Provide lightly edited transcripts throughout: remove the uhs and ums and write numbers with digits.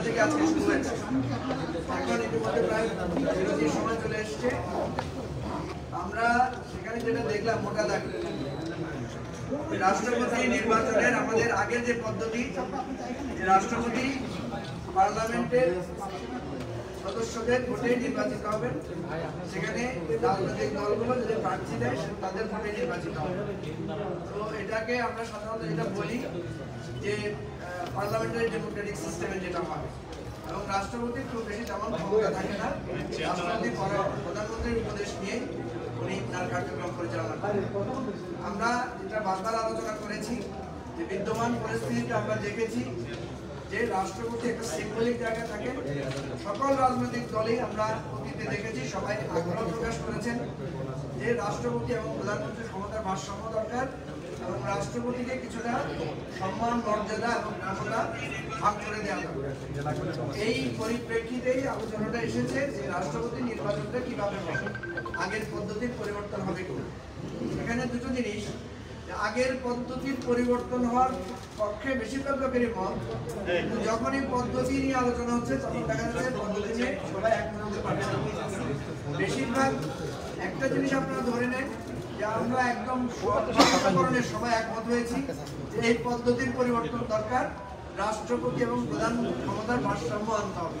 থেকে আজকে শুরু হয়েছে। এখন ইতিমধ্যে প্রায় বিরতির সময় চলে এসছে। আমরা সেখানে যেটা দেখলাম মোটা দাগে রাষ্ট্রপতি নির্বাচনের আমাদের আগের যে পদ্ধতি, রাষ্ট্রপতি পার্লামেন্টের সদস্যদের ভোটে নির্বাচিত হবেন, সেখানে রাজনৈতিক দলগুলো যদি প্রার্থী দেয় তাদের ভোটে নির্বাচিত হবে। তো এটাকে আমরা সাধারণত যেটা বলি যে পার্লামেন্টারি ডেমোক্রেটিক সিস্টেমে যেটা হবে, এবং রাষ্ট্রপতির খুব বেশি তেমন ক্ষমতা থাকে না। রাষ্ট্রপতি প্রধানমন্ত্রীর উপদেশ নিয়ে উনি তার কার্যক্রম পরিচালনা করেন। আমরা যেটা বারবার আলোচনা করেছি যে বিদ্যমান পরিস্থিতিতে আমরা দেখেছি যে রাষ্ট্রপতি একটা সিম্বলিক জায়গা থাকে। সকল রাজনৈতিক দলই আমরা অতীতে দেখেছি, সবাই আগ্রহ প্রকাশ করেছেন যে রাষ্ট্রপতি এবং প্রধানমন্ত্রীর ক্ষমতার ভারসাম্য দরকার, এবং রাষ্ট্রপতিকে কিছুটা সম্মান, মর্যাদা এবং ক্ষমতা ভাগ করে দেওয়া দরকার। এই পরিপ্রেক্ষিতেই আলোচনাটা এসেছে যে রাষ্ট্রপতি নির্বাচনটা কিভাবে হবে, আগের পদ্ধতির পরিবর্তন হবে কিনা। এখানে দুটো জিনিস, আগের পদ্ধতির পরিবর্তন হওয়ার পক্ষে বেশিরভাগ লোকেরই মত, কিন্তু যখনই পদ্ধতি নিয়ে আলোচনা হচ্ছে তখন দেখা যাচ্ছে পদ্ধতি নিয়ে সবাই একমত হতে পারছে না। বেশিরভাগ একটা জিনিস আপনারা ধরে নেন যে আমরা একদম সবাই একমত হয়েছি যে এই পদ্ধতির পরিবর্তন দরকার, রাষ্ট্রপতি এবং প্রধান ক্ষমতার ভারসাম্য আনতে হবে।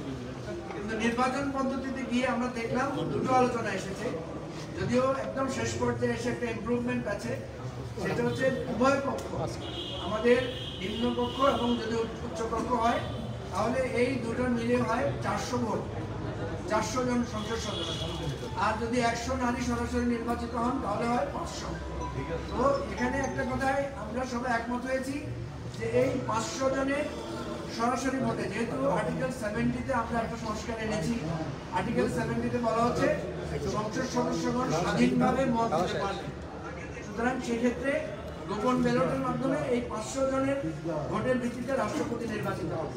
কিন্তু নির্বাচন পদ্ধতিতে গিয়ে আমরা দেখলাম দুটো আলোচনা এসেছে, যদিও একদম শেষ পর্যায়ে এসে একটা ইমপ্রুভমেন্ট আছে। সেটা হচ্ছে উভয় পক্ষ, আমাদের নিম্নকক্ষ এবং যদি উচ্চকক্ষ হয় তাহলে এই দুটো মিলে হয় 400 ভোট, 400 জন সংসদ সদস্য। আর যদি 100 নারী সরাসরি নির্বাচিত হন তাহলে হয় 500। তো এখানে একটা কথায় আমরা সবাই একমত হয়েছি যে এই 500 জনের সরাসরি ভোটে, যেহেতু আর্টিকেল 70-তে আমরা একটা সংস্কার এনেছি। আর্টিকেল 70-তে বলা হচ্ছে সংসদ সদস্যগণ স্বাধীনভাবে মত দিতে পারবেন। সুতরাং সেক্ষেত্রে গোপন ব্যালটের মাধ্যমে এই 500 জনের ভোটের ভিত্তিতে রাষ্ট্রপতি নির্বাচিত হবে।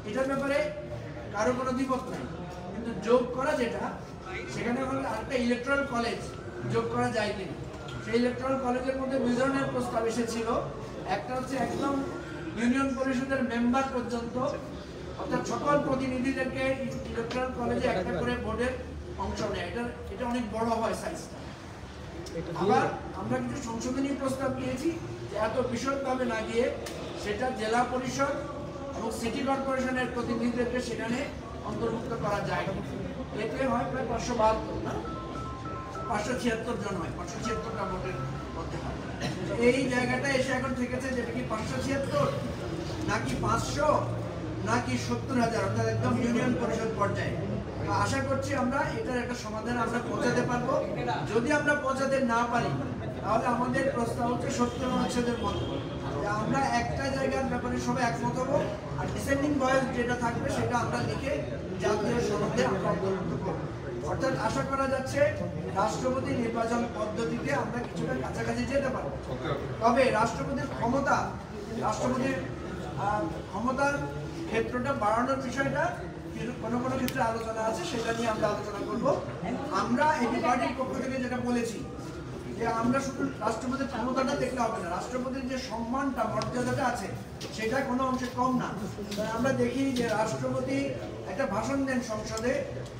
এটার ব্যাপারে কারো কোনো দ্বিমত নাই, কিন্তু যোগ করা যেটা, সেখানে হলো একটা ইলেকট্রাল কলেজ যোগ করা যায় কিনা। সেই ইলেকট্রাল কলেজের মধ্যে দুই ধরনের প্রস্তাব এসেছিল। একটা হচ্ছে একদম ইউনিয়ন পরিষদের মেম্বার পর্যন্ত, অর্থাৎ সকল প্রতিনিধিদেরকে ইলেকট্রাল কলেজে একটা করে ভোটের অংশ নেয়। এটা অনেক বড় হয় সাইজটা। আবার আমরা কিছু সংশোধনী প্রস্তাব দিয়েছি যে এত বিশদভাবে না গিয়ে সেটা জেলা পরিষদ এবং সিটি কর্পোরেশনের প্রতিনিধিদেরকে সেখানে অন্তর্ভুক্ত করা যায়। এতে হয় প্রায় 576 জন হয়, 576টা ভোটের মধ্যে হয়। এই জায়গাটা এসে এখন থেকেছে যেটা কি 576 নাকি 500 নাকি 70,000, অর্থাৎ একদম ইউনিয়ন পরিষদ পর্যায়ে। আশা করছি আমরা এটার একটা সমাধান আমরা পৌঁছাতে পারবো। যদি আমরা পৌঁছাতে না পারি তাহলে আমাদের প্রস্তাব হচ্ছে 70 অনুচ্ছেদের মতো, আমরা একটা জায়গার ব্যাপারে সবাই একমত হবো, আর ডিসেন্ডিং ভয়েস যেটা থাকবে সেটা আমরা লিখে জাতীয় সনদে আমরা অন্তর্ভুক্ত করবো। অর্থাৎ আশা করা যাচ্ছে রাষ্ট্রপতি নির্বাচন পদ্ধতিতে আমরা কিছুটা কাছাকাছি যেতে পারবো। তবে রাষ্ট্রপতির ক্ষমতার ক্ষেত্রটা বাড়ানোর বিষয়টা কোনো কোনো ক্ষেত্রে আলোচনা আছে, সেটা নিয়ে আমরা আলোচনা করব। আমরা এই পার্টির পক্ষ থেকে যেটা বলেছি যে আমরা শুধু রাষ্ট্রপতির ক্ষমতাটা দেখলে হবে না, রাষ্ট্রপতির যে সম্মানটা, মর্যাদাটা আছে সেটা কোনো অংশে কম না। আমরা দেখি যে রাষ্ট্রপতি একটা ভাষণ দেন সংসদে,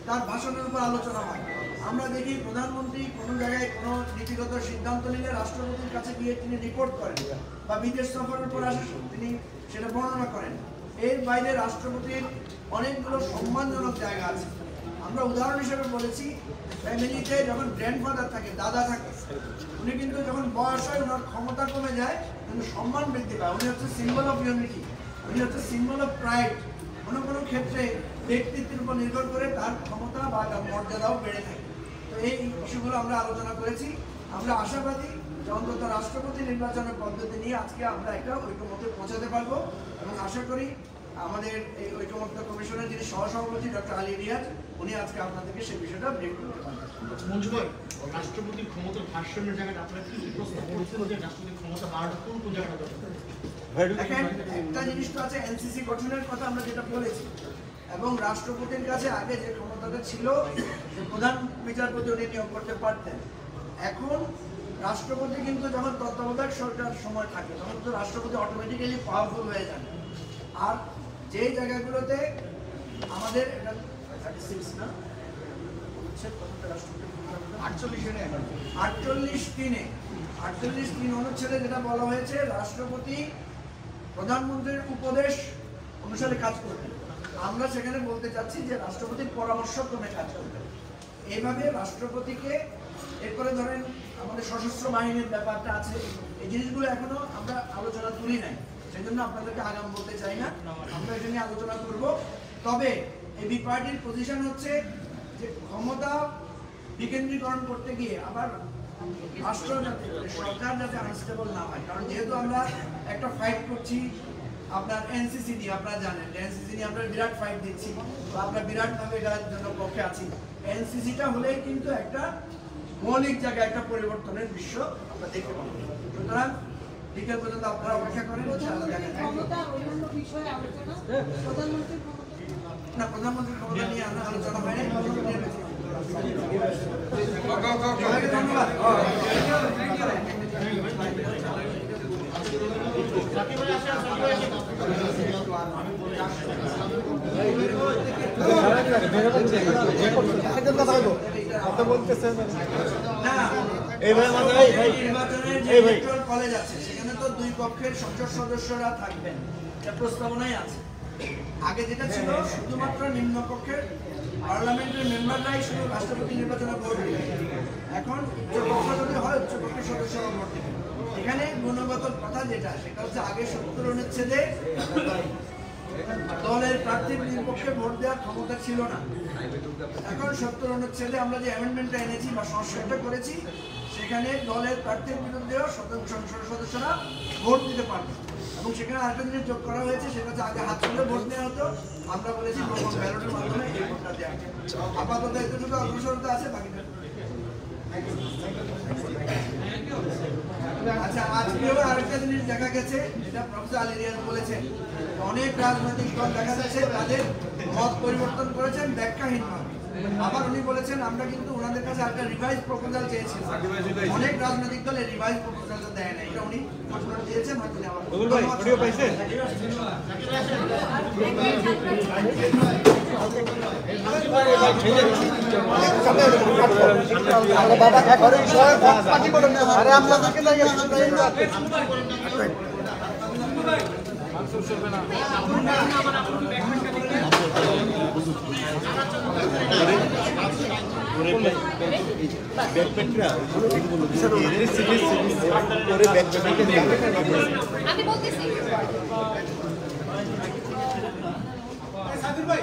তার ভাষণের উপর আলোচনা হয়। আমরা দেখি প্রধানমন্ত্রী কোনো জায়গায় কোনো নীতিগত সিদ্ধান্ত নিলে রাষ্ট্রপতির কাছে গিয়ে তিনি রিপোর্ট করেন, বা বিদেশ সফরের পর আসে তিনি সেটা বর্ণনা করেন। এর বাইরে রাষ্ট্রপতির অনেকগুলো সম্মানজনক জায়গা আছে। আমরা উদাহরণ হিসেবে বলেছি, ফ্যামিলিতে যখন গ্র্যান্ডফাদার থাকে, দাদা থাকে, উনি কিন্তু যখন বয়স হয় ওনার ক্ষমতা কমে যায় কিন্তু সম্মান বৃদ্ধি পায়। উনি হচ্ছে সিম্বল অফ ইউনিটি, উনি হচ্ছে সিম্বল অফ প্রাইড। কোনো কোনো ক্ষেত্রে ব্যক্তিত্বের উপর নির্ভর করে তার ক্ষমতা বা মর্যাদাও বেড়ে থাকে। তো এই ইস্যুগুলো আমরা আলোচনা করেছি। আমরা আশাবাদী যে অন্তত রাষ্ট্রপতি নির্বাচনের পদ্ধতি নিয়ে আজকে আমরা একটা ঐকমত্যে পৌঁছাতে পারবো, এবং আশা করি আমাদের এই ঐকমত্য কমিশনের যিনি সহসভাপতি ডক্টর আলী রিয়াজ, উনি আজকে আপনাদেরকে সেই বিষয়টা ব্রিফ করতে পারবেন। মঞ্জু ভাই, রাষ্ট্রপতির ক্ষমতার ভারসাম্যের জায়গাটা আপনারা কি প্রস্তাব করেছেন যে রাষ্ট্রপতির ক্ষমতা বাড়াটা কোন কোন জায়গাটা দরকার? দেখেন, একটা জিনিস তো আছে এনসিসি গঠনের কথা আমরা যেটা বলেছি, এবং রাষ্ট্রপতির কাছে আগে যে ক্ষমতাটা ছিল যে প্রধান বিচারপতি উনি নিয়োগ করতে পারতেন। এখন রাষ্ট্রপতি কিন্তু যখন তত্ত্বাবধায়ক সরকার সময় থাকে তখন তো রাষ্ট্রপতি অটোমেটিক্যালি পাওয়ারফুল হয়ে যান। আর যে জায়গাগুলোতে আমাদের 48(3) অনুচ্ছেদে যেটা বলা হয়েছে, রাষ্ট্রপতি প্রধানমন্ত্রীর উপদেশ অনুসারে কাজ করবেন। আমরা সেখানে বলতে চাচ্ছি যে রাষ্ট্রপতির পরামর্শক্রমে কাজ করবেন। এইভাবে রাষ্ট্রপতিকে, এরপরে ধরেন আমাদের সশস্ত্র বাহিনীর ব্যাপারটা আছে, এই জিনিসগুলো এখনো আমরা আলোচনা তুলি নাই, সেই জন্য আপনাদেরকে আগাম বলতে চাই না, আমরা এটা নিয়ে আলোচনা করব। তবে এবি পার্টির পজিশন হচ্ছে যে ক্ষমতা বিকেন্দ্রীকরণ করতে গিয়ে আবার রাষ্ট্র যাতে, সরকার যাতে আনস্টেবল না হয়। কারণ যেহেতু আমরা একটা ফাইট করছি আপনার এনসিসি নিয়ে, আপনারা জানেন এনসিসি নিয়ে আমরা বিরাট ফাইট দিচ্ছি, আমরা বিরাটভাবে এটার জন্য পক্ষে আছি। এনসিসিটা হলেই কিন্তু একটা মৌলিক জায়গায় একটা পরিবর্তনের দৃশ্য আমরা দেখতে পাবো। সুতরাং বিকেল পর্যন্ত আপনারা অপেক্ষা করেন, না প্রধানমন্ত্রীর ক্ষমতা নিয়ে আমরা আলোচনা হয়নি। ধন্যবাদ। কলেজ আছে, সেখানে তো দুই পক্ষের সংসদ সদস্যরা থাকবেন, এটা প্রস্তাবনায় আছে। আগে যেটা ছিল শুধুমাত্র নিম্নকক্ষের পার্লামেন্টের মেম্বাররাই শুধু রাষ্ট্রপতি নির্বাচনে ভোট দিবেন, এখন উচ্চকক্ষ যদি হয় উচ্চকক্ষের সদস্যরা ভোট দিবেন। এখানে গুণগত কথা যেটা, সেটা হচ্ছে আগে 70 অনুচ্ছেদে দলের প্রার্থীর বিপক্ষে ভোট দেওয়ার ক্ষমতা ছিল না। এখন 70 অনুচ্ছেদে আমরা যে অ্যামেন্ডমেন্টটা এনেছি বা সংস্কারটা করেছি, সেখানে দলের প্রার্থীর বিরুদ্ধেও সংসদ সদস্যরা ভোট দিতে পারবে। এবং সেখানে আরেকটা জিনিস যোগ করা হয়েছে, সেটা হচ্ছে আগে হাত তুলে ভোট নেওয়া হতো, আমরা বলেছি গোপন ব্যালটের মাধ্যমে এই ভোটটা দেওয়া। আপাতত এতটুকু অগ্রসরতা আছে, বাকিটা আচ্ছা। আজকেও আরেকটা জিনিস দেখা গেছে, যেটা প্রফেসর আলী রিয়াজ বলেছেন, অনেক রাজনৈতিক দল দেখা যাচ্ছে তাদের মত পরিবর্তন করেছেন ব্যাখ্যাহীনভাবে। আবার উনি বলেছেন আমরা কিন্তু ওনাদের কাছে একটা রিভাইজ প্রপোজাল চেয়েছিলাম, অনেক রাজনৈতিক দল এই রিভাইজ প্রপোজালটা দেয় না, এটা উনি ঘোষণা দিয়েছেন। আমি বলতেছি ভাই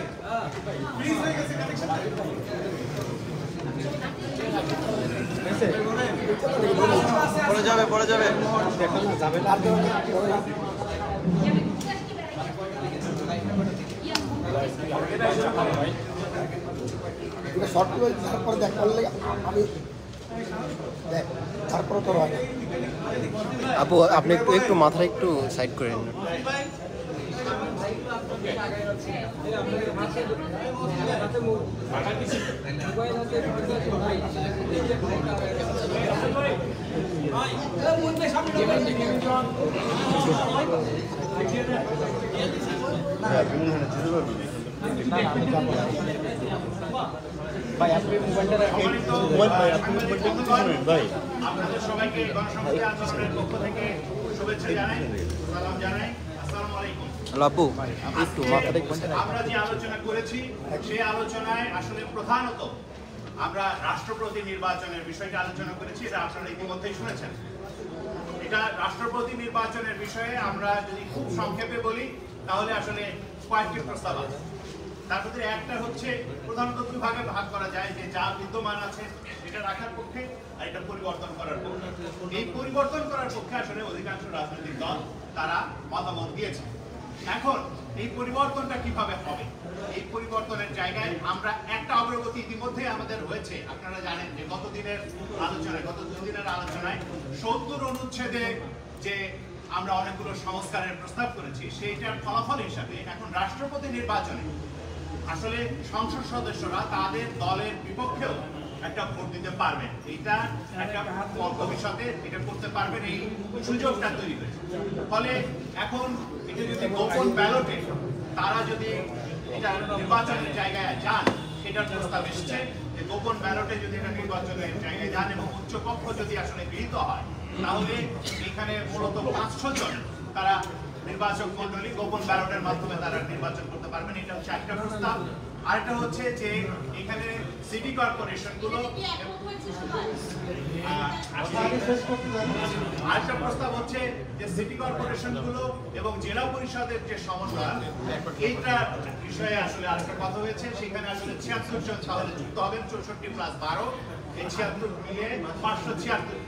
প্লিজ হয়ে গেছে কানেকশন পড়ে যাবে দেখো না যাবে না এটা শর্ট করে তারপরে দেখ করলে আমি দেখ তারপরে তো হয় না। আপু আপনি একটু মাথা একটু সাইড করে নিন। ভাই আপনি মোবাইলটা রাখেন ভাই আপনাদের সবাইকে গণসংহতি আন্দোলনের পক্ষ থেকে শুভেচ্ছা জানাই, সালাম জানাই। আসসালামু আলাইকুম। হ্যালো আপু একটু মাথাটা একটু আমরা যে আলোচনা করেছি সেই আলোচনায় আসলে প্রধানত আমরা রাষ্ট্রপতি নির্বাচনের বিষয়টা আলোচনা করেছি, এটা আপনারা ইতিমধ্যেই শুনেছেন। এটা রাষ্ট্রপতি নির্বাচনের বিষয়ে আমরা যদি খুব সংক্ষেপে বলি তাহলে আসলে কয়েকটি প্রস্তাব আছে। তার মধ্যে একটা হচ্ছে প্রধানত দুই ভাগে ভাগ করা যায়, যে যা বিদ্যমান আছে এটা রাখার পক্ষে আর এটা পরিবর্তন করার পক্ষে। এই পরিবর্তন করার পক্ষে আসলে অধিকাংশ রাজনৈতিক দল তারা মতামত দিয়েছে। এখন এই পরিবর্তনটা কিভাবে হবে, এই পরিবর্তনের জায়গায় আমরা একটা অগ্রগতি ইতিমধ্যে আমাদের হয়েছে। আপনারা জানেন যে গত 2 দিনের আলোচনায় 70 অনুচ্ছেদে যে আমরা অনেকগুলো সংস্কারের প্রস্তাব করেছি, সেইটার ফলাফল হিসাবে এখন রাষ্ট্রপতি নির্বাচনে আসলে সংসদ সদস্যরা তাদের দলের বিপক্ষেও একটা ভোট দিতে পারবেন। এইটা একটা ভবিষ্যতে এটা করতে পারবেন, এই সুযোগটা তৈরি হয়েছে। ফলে এখন এটা যদি গোপন ব্যালটে তারা যদি এটা নির্বাচনের জায়গায় যান সেটার প্রস্তাব এসছে যে গোপন ব্যালটে যদি এটা নির্বাচনের জায়গায় যান এবং উচ্চকক্ষ যদি আসলে গৃহীত হয় তাহলে এখানে মূলত 500 জন তারা নির্বাচক মন্ডলী গোপন ব্যালটের মাধ্যমে তারা নির্বাচন করতে পারবেন। এটা হচ্ছে একটা প্রস্তাব। আরেকটা হচ্ছে যে এখানে সিটি কর্পোরেশনগুলো আরেকটা প্রস্তাব হচ্ছে যে সিটি কর্পোরেশনগুলো এবং জেলা পরিষদের যে সমন্বয় এইটা বিষয়ে আসলে আরেকটা কথা হয়েছে। সেখানে আসলে 76 জন তাহলে যুক্ত হবেন, 64 প্লাস 12 এই 76 মিলিয়ে 576।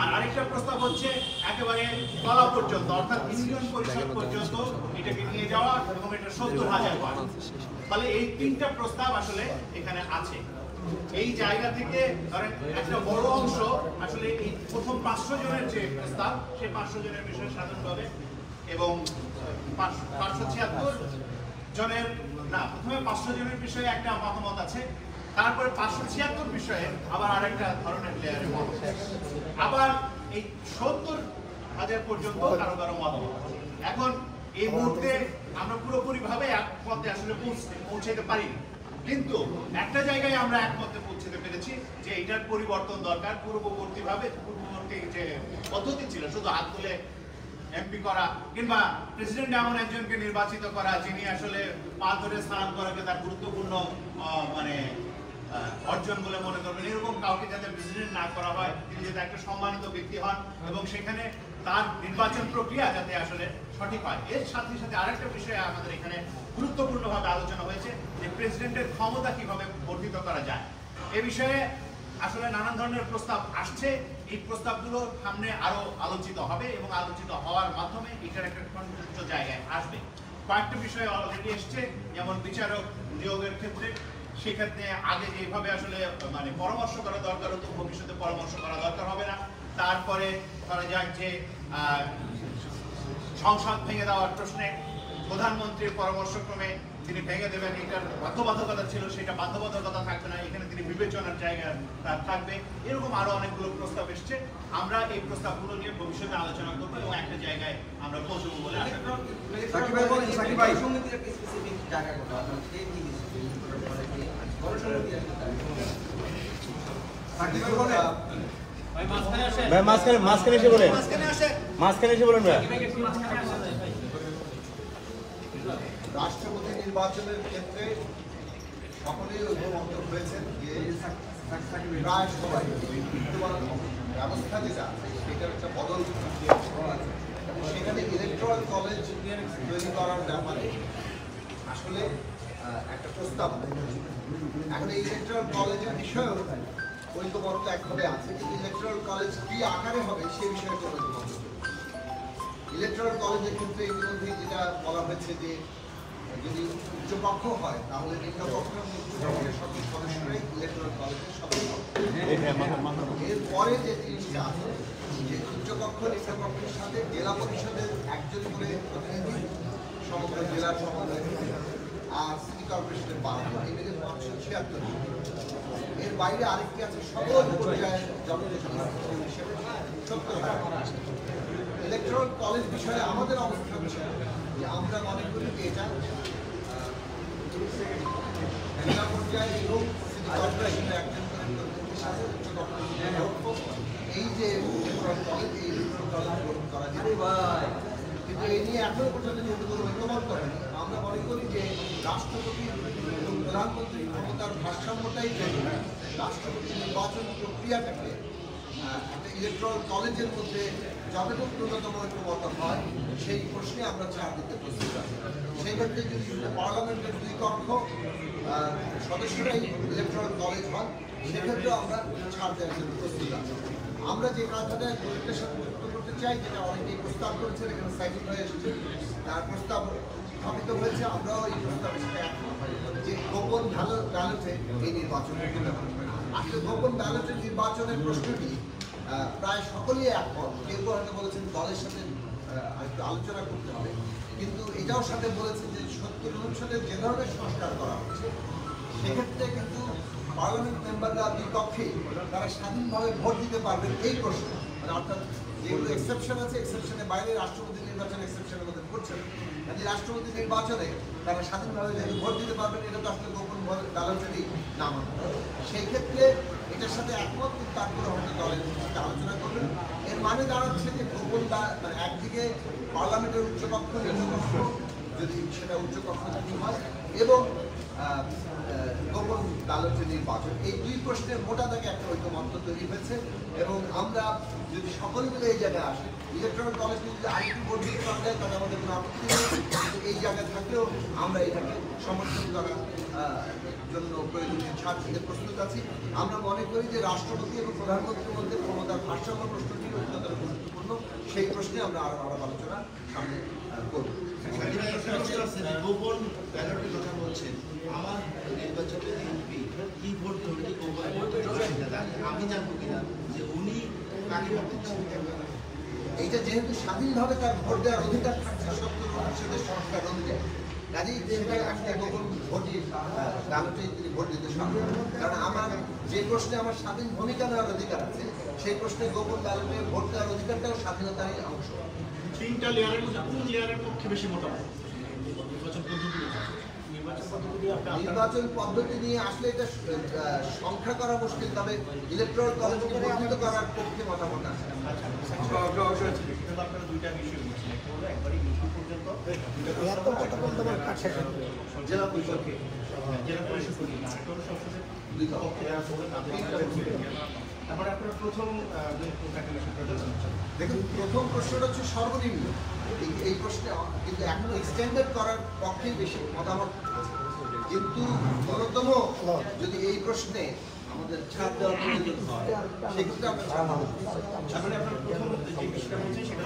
আর আরেকটা প্রস্তাব হচ্ছে একেবারে তলা পর্যন্ত অর্থাৎ ইউনিয়ন পরিষদ পর্যন্ত এটাকে নিয়ে যাওয়া এবং এটা 70,000 করা। তাহলে এই তিনটা প্রস্তাব আসলে এখানে আছে। এই জায়গা থেকে ধরেন একটা বড় অংশ আসলে এই প্রথম 500 জনের যে প্রস্তাব সেই 500 জনের বিষয়ে সাধারণভাবে এবং 576 জনের না প্রথমে 500 জনের বিষয়ে একটা মতামত আছে, তারপরে 576 বিষয়ে আবার আরেকটা ধরনের লেয়ারের মতামত, আবার এই 70,000 পর্যন্ত কারো কারো মতামত। এখন এই মুহূর্তে আমরা পুরোপুরি ভাবে একমতে আসলে পৌঁছাতে পারিনি, কিন্তু একটা জায়গায় আমরা একমতে পৌঁছাতে পেরেছি যে এটার পরিবর্তন দরকার। পূর্ববর্তী যে পদ্ধতি ছিল শুধু হাত তুলে এমপি করা কিংবা প্রেসিডেন্ট এমন একজনকে নির্বাচিত করা যিনি আসলে পা ধরে স্নান করাকে তার গুরুত্বপূর্ণ মানে অর্জন বলে মনে করবেন, এরকম কাউকে যাতে প্রেসিডেন্ট না করা হয়, তিনি যাতে একটা সম্মানিত ব্যক্তি হন এবং সেখানে তার নির্বাচন প্রক্রিয়া যাতে আসলে সঠিক হয়। এর সাথে সাথে আরেকটা বিষয়ে আমাদের এখানে গুরুত্বপূর্ণভাবে আলোচনা হয়েছে যে প্রেসিডেন্টের ক্ষমতা কিভাবে বর্ধিত করা যায়। এ বিষয়ে আসলে নানান ধরনের প্রস্তাব আসছে। এই প্রস্তাবগুলো সামনে আরো আলোচিত হবে এবং আলোচিত হওয়ার মাধ্যমে এটার একটা সর্বোচ্চ জায়গায় আসবে। কয়েকটা বিষয় অলরেডি এসছে, যেমন বিচারক নিয়োগের ক্ষেত্রে সেক্ষেত্রে আগে যেভাবে আসলে মানে পরামর্শ করা দরকার হতো ভবিষ্যতে পরামর্শ করা দরকার হবে না। তারপরে ধরা যাক যে সংসদ ভেঙে দেওয়ার প্রশ্নে প্রধানমন্ত্রীর পরামর্শক্রমে তিনি ভেঙে দেবেন, এটার বাধ্যবাধকতা ছিল সেটা বাধ্যবাধকতা থাকবে না, এখানে তিনি বিবেচনার জায়গা তার থাকবে। এরকম আরো অনেকগুলো প্রস্তাব এসছে। আমরা এই প্রস্তাবগুলো নিয়ে ভবিষ্যতে আলোচনা করবো এবং একটা জায়গায় আমরা পৌঁছবো বলে আশা করি। সাকিব ভাই বলেন, সাকিব ভাই ভাই মাঝখানে এসে বলেন, মাঝখানে এসে বলেন ভাই। রাষ্ট্রপতি নির্বাচনের ক্ষেত্রে সকলেই ঐক্যমত্য হয়েছেন যে প্রায় সবাই বিদ্যমান ব্যবস্থা যেটা সেটার একটা বদল সেখানে ইলেকট্রাল কলেজ তৈরি করার ব্যাপারে আসলে একটা প্রস্তাব। এখন এই ইলেকট্রাল কলেজের বিষয়েও ঐক্যমত্য একভাবে আছে, কিন্তু ইলেকট্রাল কলেজ কি আকারে হবে সে বিষয়ে কোনো ঐক্যমত্য। ইলেকট্রাল কলেজের ক্ষেত্রে ইতিমধ্যে যেটা বলা হয়েছে যে যদি উচ্চপক্ষ হয় তাহলে নিম্নপক্ষ সকল সদস্যরাই ইলেকট্রাল কলেজের সদস্য। এরপরে যে জিনিসটা আছে যে উচ্চপক্ষ নিম্নপক্ষের সাথে জেলা পরিষদের একজন করে প্রতিনিধি সমগ্র জেলার সমন্বয় আর সিটি কর্পোরেশনের 12 এই মিলে 576। এর বাইরে আরেকটি আছে সকল পর্যায়ের জনপ্রতিনিধি হিসেবে 70,000। ইলেকট্রাল কলেজ বিষয়ে আমাদের অবস্থা হচ্ছে যে আমরা মনে করি যে এটা জেলা পর্যায়ে এবং সিটি কর্পোরেশনের একজন করে প্রতিনিধির সাথে এই যে ইলেকট্রাল কলেজ এই ইলেকট্রাল কলেজ গ্রহণ করা যেতে পারে, কিন্তু এই নিয়ে এখনো পর্যন্ত যেহেতু কোনো ঐক্যমত করেনি। আমরা মনে করি যে রাষ্ট্রপতি এবং প্রধানমন্ত্রীর ক্ষমতার ভারসাম্যটাই জরুরি। রাষ্ট্রপতি নির্বাচন প্রক্রিয়াটাকে একটা ইলেকট্রাল কলেজের মধ্যে যতটুকু ন্যূনতম ঐক্যমত হয় সেই প্রশ্নে আমরা ছাড় দিতে প্রস্তুত আছি। সেই ক্ষেত্রে যদি পার্লামেন্টের 2 কক্ষ সদস্যরাই ইলেকট্রাল কলেজ হন সেক্ষেত্রেও আমরা ছাড় দেওয়ার জন্য প্রস্তুত আছি। আমরা যে কথাটা প্রত্যেকের সাথে যুক্ত করতে চাই, যেটা অনেকেই প্রস্তাব করেছেন, এখানে সাইকেল হয়ে এসেছে, তার প্রস্তাব স্থাপিত হয়েছে, আমরাও এই প্রস্তাবের সাথে যে গোপন ব্যালটে এই নির্বাচন আসলে গোপন ব্যালটের নির্বাচনের প্রশ্নটি প্রায় সকলেই একমত। কেউ হয়তো বলেছেন দলের সাথে একটু আলোচনা করতে হবে, কিন্তু এটাও সাথে বলেছেন যে 70 অনুচ্ছেদের যে ধরনের সংস্কার করা হচ্ছে সেক্ষেত্রে কিন্তু পার্লামেন্ট মেম্বাররা 2 কক্ষে তারা স্বাধীনভাবে ভোট দিতে পারবেন এই প্রশ্ন, মানে অর্থাৎ যেগুলো এক্সেপশন আছে, এক্সেপশনের বাইরে রাষ্ট্রপতি নির্বাচন এক্সেপশনের মধ্যে পড়ছে না। কাজে রাষ্ট্রপতি নির্বাচনে তারা স্বাধীনভাবে যদি ভোট দিতে পারবেন, এটা তো আসলে গোপন ব্যালটেরই নাম। সেই ক্ষেত্রে এটার সাথে একমত, কিন্তু তারপরে হয়তো দলের সাথে আলোচনা করবেন। এর মানে দাঁড়াচ্ছে যে গোপন মানে একদিকে পার্লামেন্টের উচ্চকক্ষ, নিম্নকক্ষ, যদি সেটা উচ্চকক্ষ যদি হয়, এবং গোপন ব্যালটে নির্বাচন, এই দুই প্রশ্নের মোটা দাগে একটা ঐক্যমত্য তৈরি হয়েছে। এবং আমরা যদি সকলে মিলে এই জায়গায় আসি, ইলেকট্রনিক কলেজ যদি আরেকটু ভোট দিতে পারলে তাহলে আমাদের কোনো আপত্তি নেই, কিন্তু এই জায়গায় থাকলেও আমরা এটাকে সমর্থন করার জন্য প্রয়োজনীয় ছাড় দিতে প্রস্তুত আছি। আমরা মনে করি যে রাষ্ট্রপতি এবং প্রধানমন্ত্রীর মধ্যে ক্ষমতার ভারসাম্য প্রশ্নটি অত্যন্ত গুরুত্বপূর্ণ। সেই প্রশ্নে আমরা আরো আলোচনা সামনে করব। গোপন ব্যালটের কথা বলছেন, আমার নির্বাচনে এমপি কি ভোট ধরবে, আমি জানবো কিনা যে উনি কাকে ভোট দিচ্ছেন। এইটা যেহেতু স্বাধীনভাবে তার ভোট দেওয়ার অধিকার থাকছে 70% সংস্কার অনুযায়ী, কাজেই সেটা একটা গোপন ভোটই ব্যালটে তিনি ভোট দিতে সম্ভব। কারণ আমার যে প্রশ্নে আমার স্বাধীন ভূমিকা নেওয়ার অধিকার আছে, সেই প্রশ্নে গোপন ব্যালটে ভোট দেওয়ার অধিকারটাও স্বাধীনতারই অংশ। তিনটা লেয়ারের মধ্যে কোন লেয়ারের পক্ষে বেশি মতামত? নির্বাচন পদ্ধতি নিয়ে আসলে এটা সংখ্যা করা মুশকিল, তবে ইলেকট্রাল কলেজকে বর্ধিত করার পক্ষে মতামত আছে। আপনারা দুইটা বিষয় বলছেন, একটা হলো একবারই ইস্যু পর্যন্ত জেলা পরিষদকে, জেলা পরিষদ একটা হলো সংসদের দুই পক্ষে যারা থাকবে তাদের। তারপরে আপনারা প্রথম দেখুন, প্রথম প্রশ্নটা হচ্ছে সর্বনিম্ন এই প্রশ্নে, কিন্তু এখনো এক্সটেন্ডেড করার পক্ষেই বেশি মতামত আছে। কিন্তু ন্যূনতম যদি এই প্রশ্নে আমাদের ছাড় দেওয়ার প্রয়োজন হয়, সেক্ষেত্রে আমরা ছাড় দেবো। তারপরে আপনার প্রথম যে বিষয়টা বলছেন সেটা